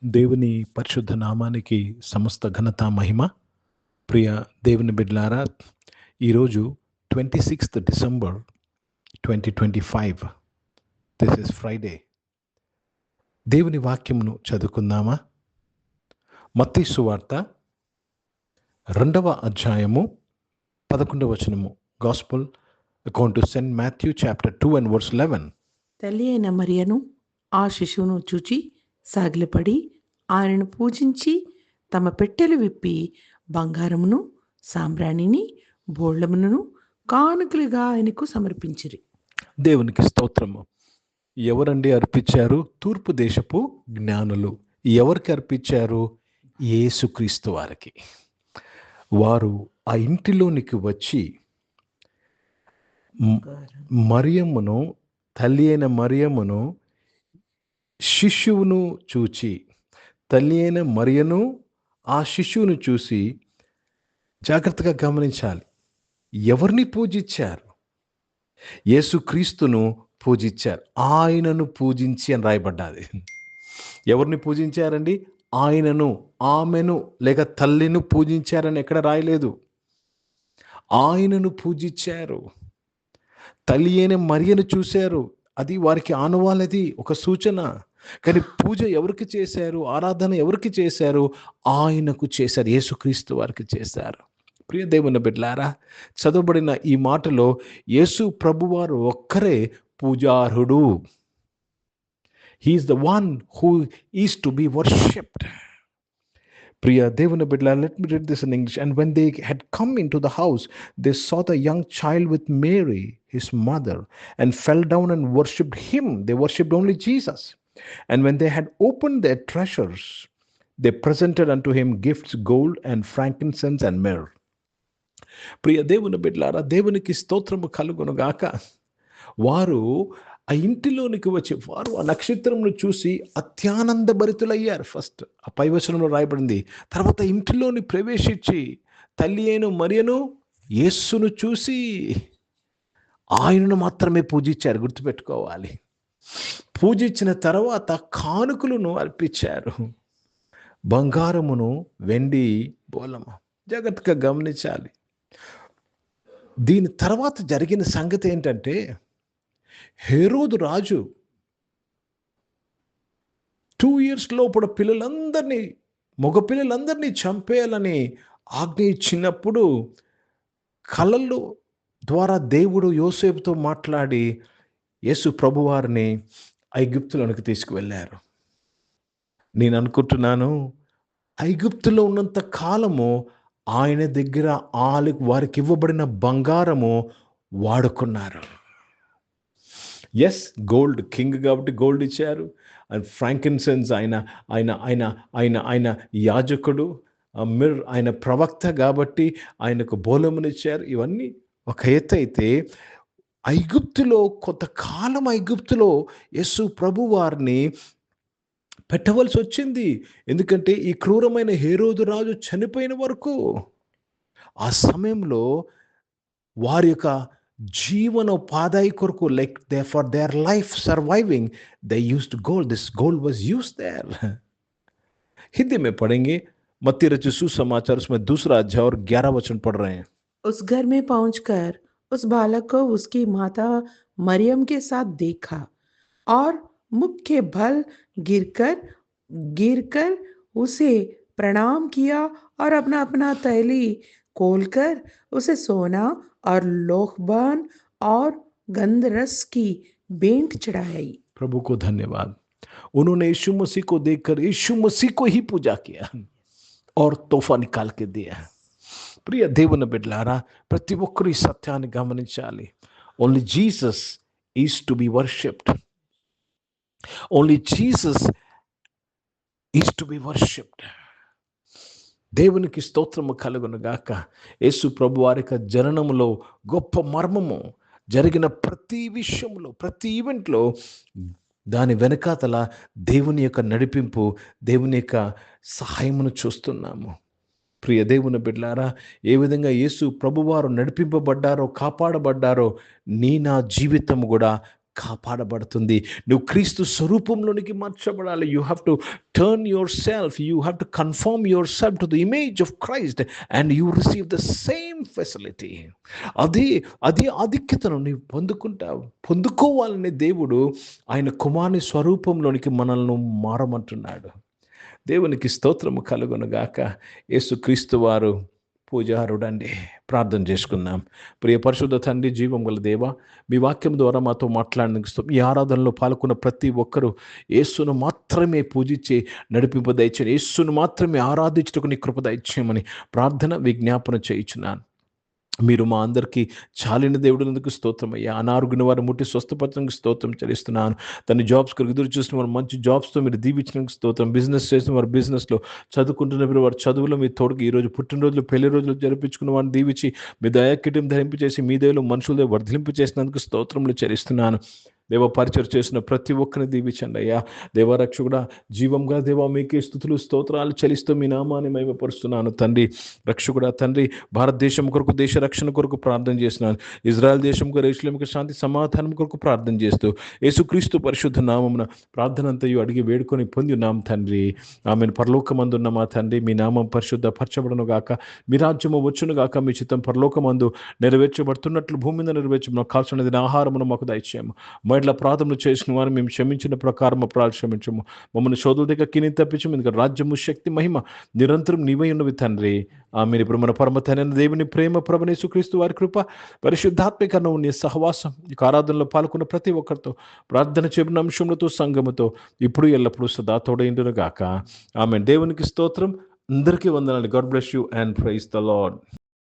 దేవుని పరిశుద్ధ నామానికి సమస్త ఘనత మహిమ. ప్రియ దేవుని బిడ్డలారా, ఈరోజు 26th December 2025. This is Friday. దేవుని వాక్యమును చదువుకుందామా? మత్తయి సువార్త 2వ అధ్యాయము 11వ వచనము. Gospel according to Saint Matthew chapter 2 and verse 11. తల్లి అయిన మరియను ఆ శిశువును చూచి సాగిలపడి ఆయనను పూజించి తమ పెట్టెలు విప్పి బంగారమును సాంబ్రాణిని బోళ్ళమును కానుకలుగా ఆయనకు సమర్పించిరి. దేవునికి స్తోత్రము. ఎవరండి అర్పించారు? తూర్పు దేశపు జ్ఞానులు. ఎవరికి అర్పించారు? యేసుక్రీస్తు వారికి. వారు ఆ ఇంటిలోనికి వచ్చి మరియమ్మను, తల్లి అయిన మరియమ్మను, శిశువును చూచి, తల్లి అయిన మరియను ఆ శిశువును చూసి జాగ్రత్తగా గమనించాలి. ఎవరిని పూజించారు? యేసుక్రీస్తును పూజించారు. ఆయనను పూజించి అని రాయబడ్డాది. ఎవరిని పూజించారండి? ఆయనను, ఆమెను లేక తల్లిని పూజించారని ఎక్కడ రాయలేదు. ఆయనను పూజించారు. తల్లి అయిన మరియను చూశారు. అది వారికి ఆనవాళ్ళది, ఒక సూచన. కానీ పూజ ఎవరికి చేశారు? ఆరాధన ఎవరికి చేశారు? ఆయనకు చేశారు. యేసుక్రీస్తు వారికి చేశారు. ప్రియ దేవుని బిడ్డలారా, చదవబడిన ఈ మాటలో యేసు ప్రభువారు ఒక్కరే పూజార్హుడు. He is the one who is to be worshipped. Priya Devana Bidla, let me read this in English. And when they had come into the house, they saw the young child with Mary, his mother, and fell down and worshipped him. They worshipped only Jesus. And when they had opened their treasures, they presented unto him gifts, gold and frankincense and myrrh. Priya Devana Bidla, దేవునికి స్తోత్రము కలుగును గాక. వారు ఆ ఇంటిలోనికి వచ్చి వారు ఆ నక్షత్రంను చూసి అత్యానంద భరితులయ్యారు. ఫస్ట్ ఆ పై వచనంలో రాయబడింది. తర్వాత ఇంటిలోని ప్రవేశించి తల్లి అయిన మరియను, యేసును చూసి ఆయనను మాత్రమే పూజించారు. గుర్తుపెట్టుకోవాలి. పూజించిన తర్వాత కానుకలను అర్పించారు. బంగారమును, వెండి, బోలము. జాగ్రత్తగా గమనించాలి. దీని తర్వాత జరిగిన సంగతి ఏంటంటే, హేరోదు రాజు 2 years లోపల పిల్లలందరినీ, మగ పిల్లలందరినీ చంపేయాలని ఆజ్ఞ ఇచ్చినప్పుడు కలలు ద్వారా దేవుడు యోసేపుతో మాట్లాడి యేసు ప్రభువారిని ఐగుప్తులోనికి తీసుకువెళ్ళారు. నేను అనుకుంటున్నాను, ఐగుప్తులో ఉన్నంత కాలము ఆయన దగ్గర వారికి ఇవ్వబడిన బంగారము వాడుకున్నారు. ఎస్, గోల్డ్, కింగ్ కాబట్టి గోల్డ్ ఇచ్చారు. అండ్ ఫ్రాంకిన్సెన్స్, ఆయన యాజకుడు. మిర్, ఆయన ప్రవక్త కాబట్టి ఆయనకు బోలమునిచ్చారు. ఇవన్నీ ఒక ఎత్తు అయితే, ఐగుప్తులో కొంతకాలం ఐగుప్తులో యేసు ప్రభు వారిని పెట్టవలసి వచ్చింది. ఎందుకంటే ఈ క్రూరమైన హేరోదు రాజు చనిపోయిన వరకు ఆ సమయంలో వారి యొక్క జీవనోపాధి కొరకు, like they for their life surviving, they used gold. This gold was used there. Hindi में पढ़ेंगे मत्ती रचित सुसमाचार, उसमें 2 अध्याय और 11 वचन पढ़ रहे हैं. उस घर में पहुंचकर उस बालक को उसकी माता मरियम के साथ देखा और मुख के बल गिरकर उसे प्रणाम किया और अपना अपना तैली खोलकर उसे सोना और लोहबान और गंधरस की भेंट चढ़ाई. प्रभु को धन्यवाद. उन्होंने यीशु मसीह को देखकर यीशु मसीह को ही पूजा किया और तोहफा निकाल के दिया. ప్రియ దేవుని బిడ్డలారా, ప్రతి ఒక్కరు ఈ సత్యాన్ని గమనించాలి. Only Jesus is to be worshipped. Only Jesus is to be worshipped. దేవునికి స్తోత్రము కలుగును గాక. యేసు ప్రభు వారి యొక్క జననములో గొప్ప మర్మము జరిగిన ప్రతి విషయంలో, ప్రతి ఈవెంట్లో దాని వెనకాతల దేవుని యొక్క నడిపింపు, దేవుని యొక్క సహాయమును చూస్తున్నాము. ప్రియ దేవుని బిడ్డలారా, ఏ విధంగా యేసు ప్రభువారు నడిపింపబడ్డారో, కాపాడబడ్డారో, నా జీవితం కూడా కాపాడబడుతుంది. నువ్వు క్రీస్తు స్వరూపంలోనికి మార్చబడాలి. You have to turn yourself, you have to confirm yourself to the image of Christ and you receive the same facility. అది అది ఆధిక్యతను నీవు పొందుకోవాలనే దేవుడు ఆయన కుమారుని స్వరూపంలోనికి మనల్ని మారమంటున్నాడు. దేవునికి స్తోత్రము కలుగునుగాక. యేసుక్రీస్తు వారు పూజారుడండి. ప్రార్థన చేసుకుందాం. ప్రియ పరిశుద్ధ తండ్రి, జీవం గల దేవ, మీ వాక్యం ద్వారా మాతో మాట్లాడినందుకు ఈ ఆరాధనలో పాల్గొన్న ప్రతి ఒక్కరూ యేసును మాత్రమే పూజించి నడిపింపు దయచేయండి. యేసును మాత్రమే ఆరాధించుటకు నీ కృప దయచేయమని ప్రార్థన విజ్ఞాపన చేయించున్నాను. మీరు మా అందరికీ చాలిన దేవుడినందుకు స్తోత్రమయ్యా. అనారోగ్యన వారు ముట్టి స్వస్థపరచడానికి స్తోత్రం చెల్లిస్తున్నాను. తన జాబ్స్ కొరకు ఎదురు చూసిన వారు మంచి జాబ్స్తో మీరు దీవించడానికి స్తోత్రం. బిజినెస్ చేసిన వారు బిజినెస్లో, చదువుకుంటున్న మీరు వారి చదువులో మీ తోడుకి, ఈరోజు పుట్టినరోజులు పెళ్లి రోజులు జరిపించుకున్న వారిని దీవించి మీ దయాకిటం ధరింపు చేసి మీ దేవులు మనుషుల వర్ధలింపు చేసినందుకు స్తోత్రములు చెల్లిస్తున్నాను. దేవ పరిచయం చేసిన ప్రతి ఒక్కరిని దీవించండి అయ్యా. దేవరక్షకుడా, జీవంగా దేవా మీకే స్తుతులు స్తోత్రాలు చెల్లిస్తూ మీ నామాన్ని మహిమపరుస్తున్నాను తండ్రి. రక్షకుడా తండ్రి, భారతదేశం కొరకు, దేశ రక్షణ కొరకు ప్రార్థన చేస్తున్నాను. ఇజ్రాయెల్ దేశం కొరకు, ఇస్లామిక శాంతి సమాధానం కొరకు ప్రార్థన చేస్తూ యేసుక్రీస్తు పరిశుద్ధ నామమున ప్రార్థన అంతయు అడిగి వేడుకొని పొంది ఉన్నాం తండ్రి. ఆమెను పరలోకమందున్న మా తండ్రి, మీ నామం పరిశుద్ధ పరచబడును గాక, మీ రాజ్యము వచ్చును గాక, మీ చిత్తం పరలోకమందు నెరవేర్చబడుతున్నట్లు భూమి మీద నెరవేర్చు. కాల్చినది ఆహారమును మాకు దయచేయము. ఇట్లా ప్రార్థనలు చేసిన వారు మేము క్షమించిన ప్రకారం అపరాధ క్షమించము. మమ్మల్ని శోధుల దగ్గర కిని తప్పించము. ఎందుకంటే రాజ్యము, శక్తి, మహిమ నిరంతరం నీవై ఉన్నవి తండ్రి. ఆమె ఇప్పుడు మన పరమ తండ్రి దేవుని ప్రేమ, ప్రభువైన యేసుక్రీస్తు వారి కృప, పరిశుద్ధాత్మిక నీ సహవాసం, ఈ ఆరాధనలో పాల్గొన్న ప్రతి ఒక్కరితో, ప్రార్థన చెప్పిన అంశములతో, సంఘముతో ఇప్పుడు ఎల్లప్పుడూ సదా తోడైండును గాక. ఆమె దేవునికి స్తోత్రం. అందరికీ వందనాలు. God bless you and praise the lord.